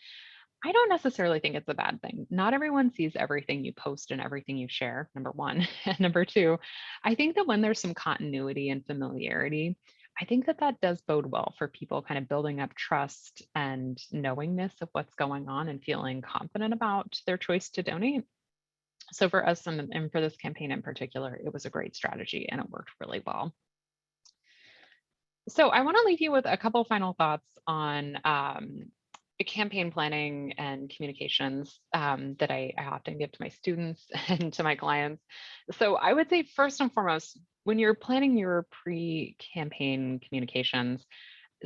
I don't necessarily think it's a bad thing. Not everyone sees everything you post and everything you share, number one. And number two, I think that when there's some continuity and familiarity, I think that that does bode well for people kind of building up trust and knowingness of what's going on and feeling confident about their choice to donate. So for us and for this campaign in particular, it was a great strategy and it worked really well. So I want to leave you with a couple final thoughts on campaign planning and communications that I often give to my students and to my clients. So I would say first and foremost, when you're planning your pre-campaign communications,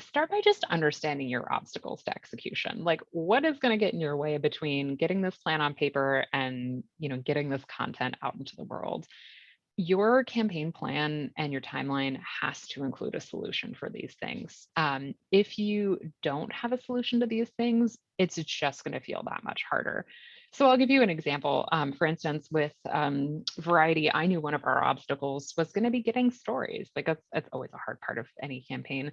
start by just understanding your obstacles to execution. Like what is going to get in your way between getting this plan on paper and, getting this content out into the world? Your campaign plan and your timeline has to include a solution for these things. If you don't have a solution to these things, it's just going to feel that much harder. So I'll give you an example. For instance, with Variety, I knew one of our obstacles was going to be getting stories. Like that's always a hard part of any campaign.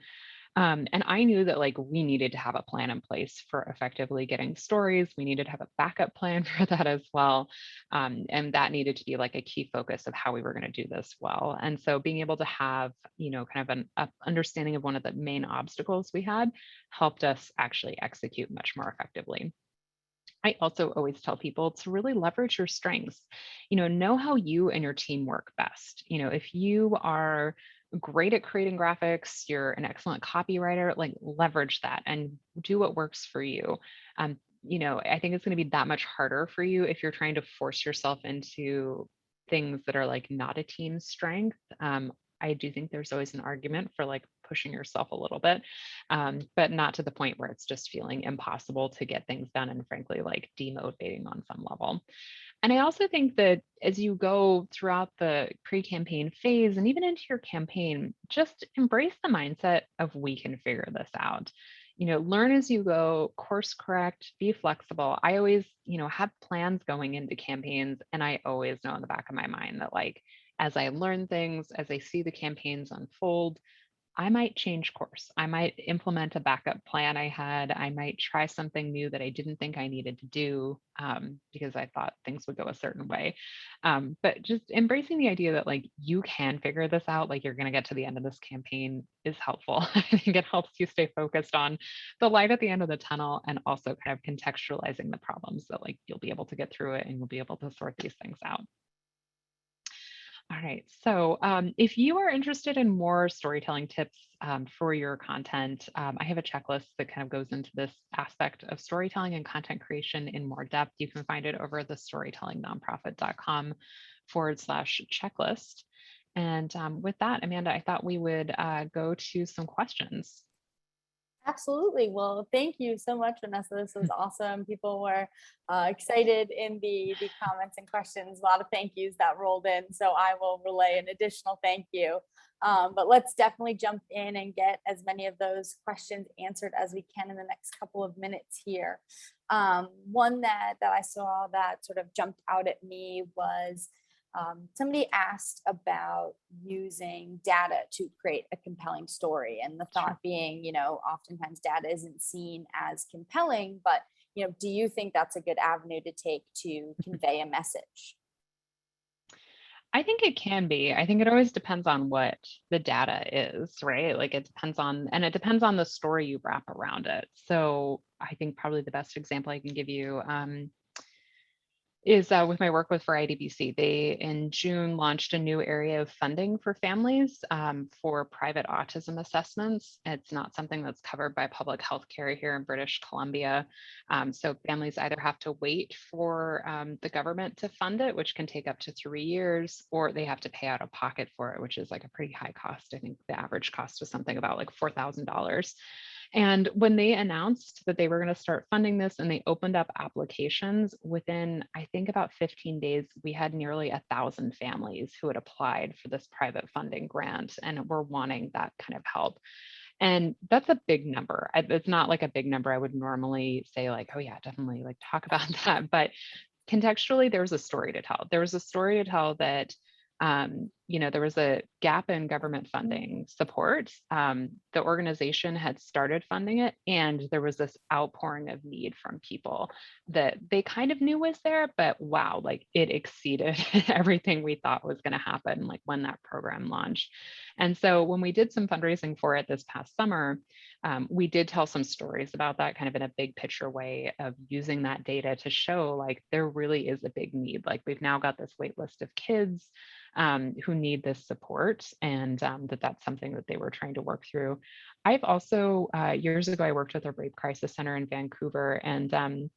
And I knew that like we needed to have a plan in place for effectively getting stories. We needed to have a backup plan for that as well. And that needed to be like a key focus of how we were going to do this well. And so being able to have, kind of an understanding of one of the main obstacles we had helped us actually execute much more effectively. I also always tell people to really leverage your strengths. Know how you and your team work best. If you are great at creating graphics, you're an excellent copywriter, like leverage that and do what works for you. I think it's going to be that much harder for you if you're trying to force yourself into things that are like not a team strength. I do think there's always an argument for like pushing yourself a little bit, but not to the point where it's just feeling impossible to get things done and frankly, like demotivating on some level. And I also think that as you go throughout the pre-campaign phase and even into your campaign, just embrace the mindset of we can figure this out. Learn as you go, course correct, be flexible. I always, have plans going into campaigns, and I always know in the back of my mind that like, as I learn things, as I see the campaigns unfold, I might change course. I might implement a backup plan I had. I might try something new that I didn't think I needed to do because I thought things would go a certain way. But just embracing the idea that like you can figure this out, like you're going to get to the end of this campaign is helpful. I think it helps you stay focused on the light at the end of the tunnel and also kind of contextualizing the problems that like you'll be able to get through it and you'll be able to sort these things out. All right. So if you are interested in more storytelling tips for your content, I have a checklist that kind of goes into this aspect of storytelling and content creation in more depth. You can find it over at the storytellingnonprofit.com/checklist. And with that, Amanda, I thought we would go to some questions. Absolutely. Well, thank you so much, Vanessa. This was awesome. People were excited in the comments and questions. A lot of thank yous that rolled in. So I will relay an additional thank you. But let's definitely jump in and get as many of those questions answered as we can in the next couple of minutes here. One that I saw that sort of jumped out at me was somebody asked about using data to create a compelling story, and the thought being, oftentimes data isn't seen as compelling, but do you think that's a good avenue to take to convey a message? I think it can be. I think it always depends on what the data is, right? Like it depends on, and it depends on the story you wrap around it. So I think probably the best example I can give you is with my work with Variety BC. They in June launched a new area of funding for families for private autism assessments. It's not something that's covered by public health care here in British Columbia. So families either have to wait for the government to fund it, which can take up to 3 years, or they have to pay out of pocket for it, which is like a pretty high cost. I think the average cost was something about like $4,000. And when they announced that they were going to start funding this and they opened up applications, within, I think, about 15 days, we had nearly 1,000 families who had applied for this private funding grant and were wanting that kind of help. And that's a big number. It's not like a big number I would normally say, like, oh, yeah, definitely like talk about that. But contextually, there was a story to tell. There was a story to tell that there was a gap in government funding support. The organization had started funding it, and there was this outpouring of need from people that they kind of knew was there, but wow, like it exceeded everything we thought was going to happen, like when that program launched. And so when we did some fundraising for it this past summer, we did tell some stories about that kind of in a big picture way of using that data to show like there really is a big need. Like we've now got this wait list of kids who need this support, and that's something that they were trying to work through. I've also, years ago, I worked with a rape crisis center in Vancouver, and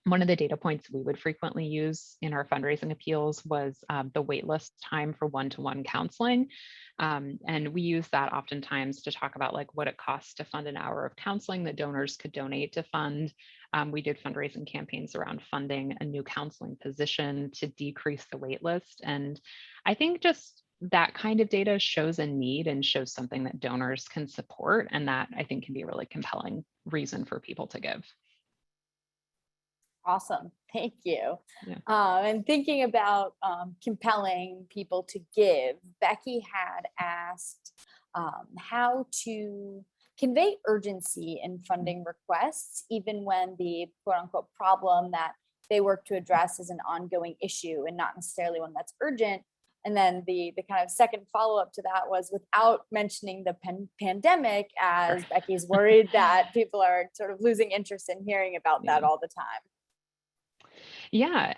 one of the data points we would frequently use in our fundraising appeals was the waitlist time for one-to-one counseling. And we use that oftentimes to talk about like what it costs to fund an hour of counseling that donors could donate to fund. We did fundraising campaigns around funding a new counseling position to decrease the waitlist. And I think just that kind of data shows a need and shows something that donors can support. And that I think can be a really compelling reason for people to give. Awesome. Thank you. Yeah. And thinking about compelling people to give, Becky had asked how to convey urgency in funding requests, even when the quote unquote problem that they work to address is an ongoing issue and not necessarily one that's urgent. And then the kind of second follow up to that was without mentioning the pandemic, as Becky's worried that people are sort of losing interest in hearing about that all the time. Yeah.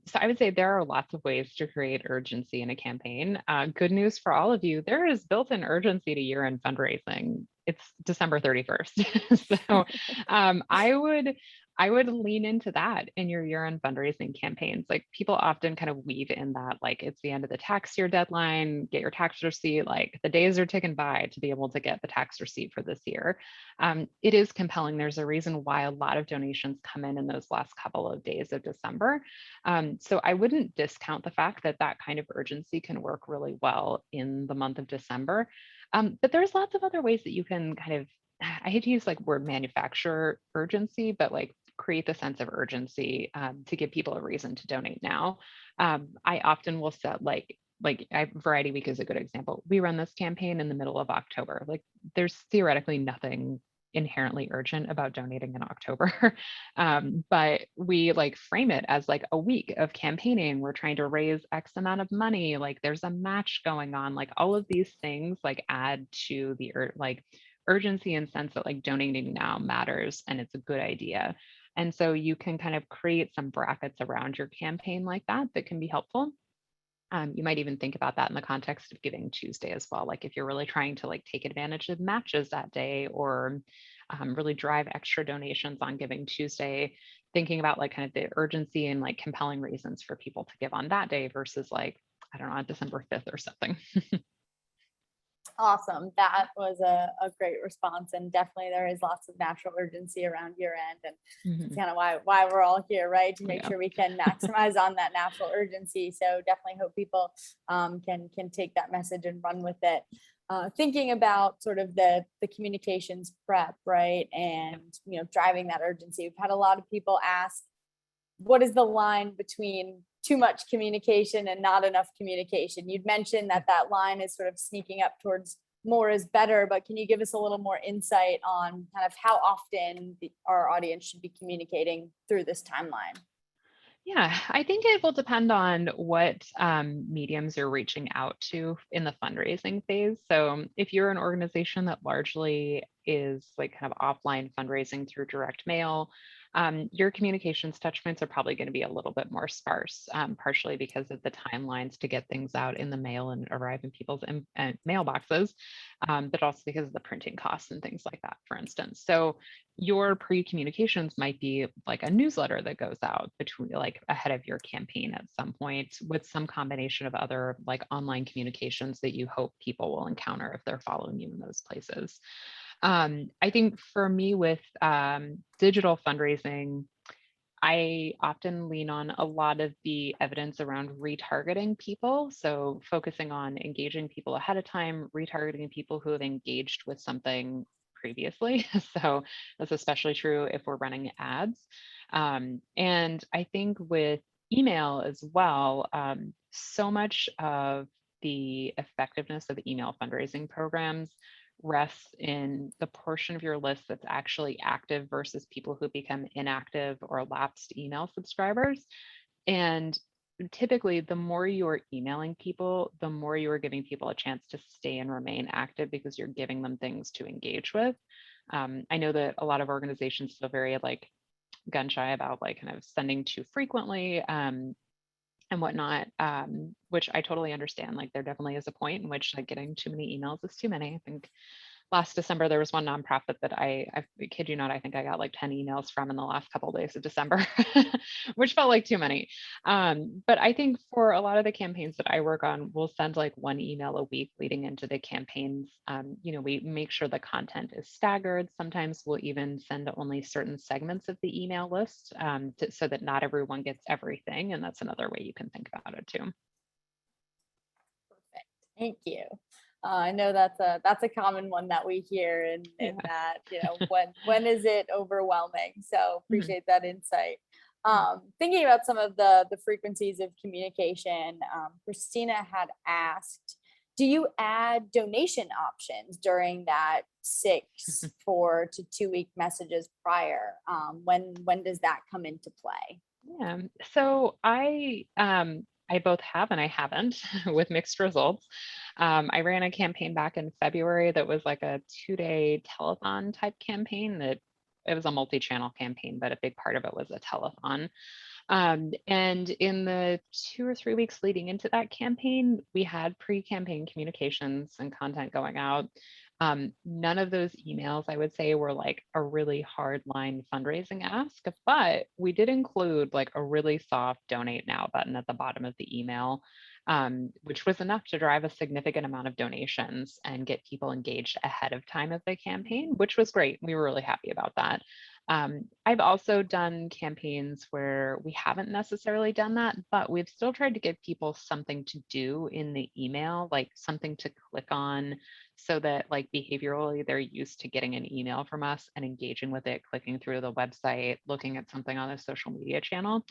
So I would say there are lots of ways to create urgency in a campaign. Good news for all of you, there is built-in urgency to year-end fundraising. It's December 31st. So I would lean into that in your year-end fundraising campaigns. Like people often kind of weave in that, like it's the end of the tax year deadline, get your tax receipt, like the days are ticking by to be able to get the tax receipt for this year. It is compelling. There's a reason why a lot of donations come in those last couple of days of December. So I wouldn't discount the fact that that kind of urgency can work really well in the month of December. But there's lots of other ways that you can kind of, I hate to use like word manufacture urgency, but like create the sense of urgency to give people a reason to donate now. I often will set like like Variety Week is a good example. We run this campaign in the middle of October. Like there's theoretically nothing inherently urgent about donating in October. But we like frame it as like a week of campaigning. We're trying to raise X amount of money. Like there's a match going on. Like all of these things like add to the like urgency and sense that like donating now matters and it's a good idea. And so you can kind of create some brackets around your campaign like that that can be helpful. You might even think about that in the context of Giving Tuesday as well. Like if you're really trying to like take advantage of matches that day or really drive extra donations on Giving Tuesday, thinking about like kind of the urgency and like compelling reasons for people to give on that day versus like, I don't know, on December 5th or something. Awesome. That was a great response. And definitely there is lots of natural urgency around year end. And it's Mhm. kind of why we're all here, right? To make Yeah. sure we can maximize on that natural urgency. So definitely hope people can take that message and run with it. Thinking about sort of the communications prep, right? And, driving that urgency. We've had a lot of people ask, what is the line between too much communication and not enough communication? You'd mentioned that line is sort of sneaking up towards more is better, but can you give us a little more insight on kind of how often our audience should be communicating through this timeline? Yeah, I think it will depend on what mediums you're reaching out to in the fundraising phase. So, if you're an organization that largely is like kind of offline fundraising through direct mail, your communications touchpoints are probably going to be a little bit more sparse, partially because of the timelines to get things out in the mail and arrive in people's mailboxes, but also because of the printing costs and things like that, for instance. So, your pre-communications might be like a newsletter that goes out between like ahead of your campaign at some point with some combination of other like online communications that you hope people will encounter if they're following you in those places. I think for me with digital fundraising, I often lean on a lot of the evidence around retargeting people. So, focusing on engaging people ahead of time, retargeting people who have engaged with something previously. So, that's especially true if we're running ads. And I think with email as well, so much of the effectiveness of email fundraising programs rests in the portion of your list that's actually active versus people who become inactive or lapsed email subscribers. And typically, the more you are emailing people, the more you are giving people a chance to stay and remain active because you're giving them things to engage with. I know that a lot of organizations feel very like gun shy about like kind of sending too frequently. And whatnot, which I totally understand. Like there definitely is a point in which like getting too many emails is too many. I think last December there was one nonprofit that I kid you not, I think I got like 10 emails from in the last couple of days of December, which felt like too many. But I think for a lot of the campaigns that I work on, we'll send like one email a week leading into the campaigns. We make sure the content is staggered. Sometimes we'll even send only certain segments of the email list so that not everyone gets everything. And that's another way you can think about it too. Perfect. Thank you. I know that's a common one that we hear in that, when is it overwhelming? So appreciate that insight. Thinking about some of the frequencies of communication, Christina had asked, do you add donation options during that 6, 4 to 2 week messages prior? When does that come into play? Yeah. So I both have and I haven't with mixed results. I ran a campaign back in February that was like a 2-day telethon type campaign that it was a multi-channel campaign, but a big part of it was a telethon. And in the 2 or 3 weeks leading into that campaign, we had pre-campaign communications and content going out. None of those emails, I would say, were like a really hard line fundraising ask, but we did include like a really soft donate now button at the bottom of the email, which was enough to drive a significant amount of donations and get people engaged ahead of time of the campaign, which was great. We were really happy about that. I've also done campaigns where we haven't necessarily done that, but we've still tried to give people something to do in the email, like something to click on so that like behaviorally they're used to getting an email from us and engaging with it, clicking through the website, looking at something on a social media channel.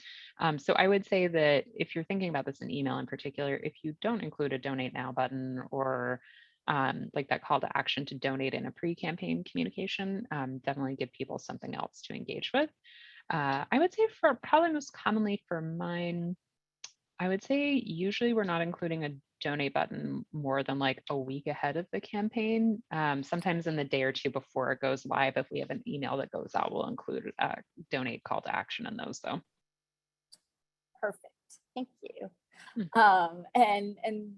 So I would say that if you're thinking about this in email in particular, if you don't include a donate now button or like that call to action to donate in a pre-campaign communication, definitely give people something else to engage with. I would say for probably most commonly for mine, I would say usually we're not including a donate button more than like a week ahead of the campaign. Sometimes in the day or two before it goes live, if we have an email that goes out, we'll include a donate call to action in those though. Perfect. Thank you. Hmm. And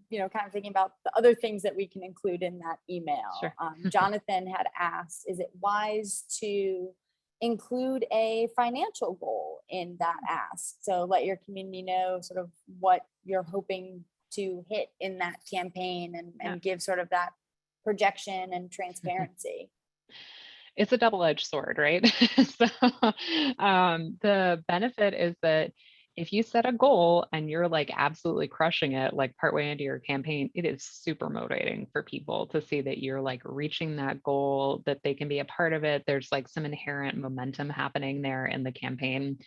kind of thinking about the other things that we can include in that email. Sure. Jonathan had asked, is it wise to include a financial goal in that ask? So let your community know sort of what you're hoping to hit in that campaign and give sort of that projection and transparency. It's a double-edged sword, right? So the benefit is that if you set a goal and you're like absolutely crushing it, like partway into your campaign, it is super motivating for people to see that you're like reaching that goal, that they can be a part of it. There's like some inherent momentum happening there in the campaign.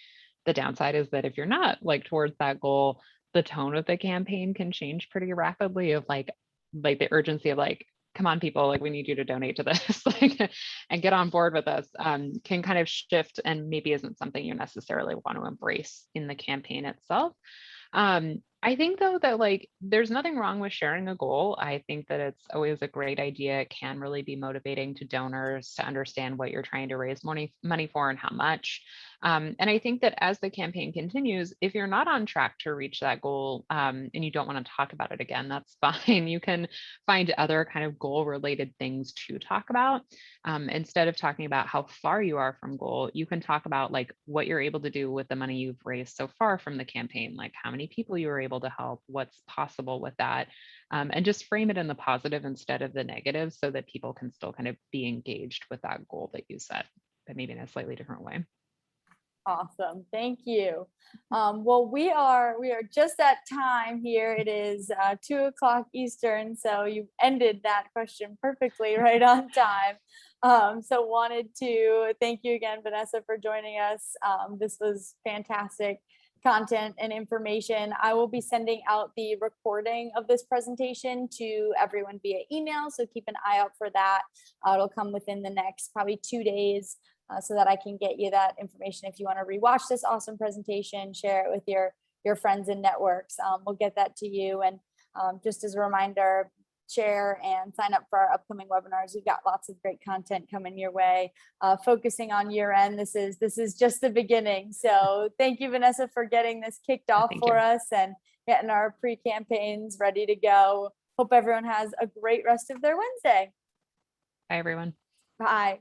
The downside is that if you're not like towards that goal, the tone of the campaign can change pretty rapidly of like the urgency of like, come on people, like we need you to donate to this like and get on board with us, can kind of shift and maybe isn't something you necessarily want to embrace in the campaign itself. I think though that like there's nothing wrong with sharing a goal. I think that it's always a great idea. It can really be motivating to donors to understand what you're trying to raise money for and how much. And I think that as the campaign continues, if you're not on track to reach that goal, and you don't want to talk about it again, that's fine. You can find other kind of goal related things to talk about. Instead of talking about how far you are from goal, you can talk about like what you're able to do with the money you've raised so far from the campaign, like how many people you were able to help, what's possible with that, and just frame it in the positive instead of the negative so that people can still kind of be engaged with that goal that you set, but maybe in a slightly different way. Awesome. Thank you. Well, we are just at time here. It is 2:00 Eastern. So you ended that question perfectly right on time. So wanted to thank you again, Vanessa, for joining us. This was fantastic content and information. I will be sending out the recording of this presentation to everyone via email. So keep an eye out for that. It'll come within the next probably 2 days. So that I can get you that information. If you want to rewatch this awesome presentation, share it with your friends and networks. We'll get that to you. And just as a reminder, share and sign up for our upcoming webinars. We've got lots of great content coming your way, focusing on year end. This is just the beginning. So thank you, Vanessa, for getting this kicked off for us and getting our pre-campaigns ready to go. Hope everyone has a great rest of their Wednesday. Bye, everyone. Bye.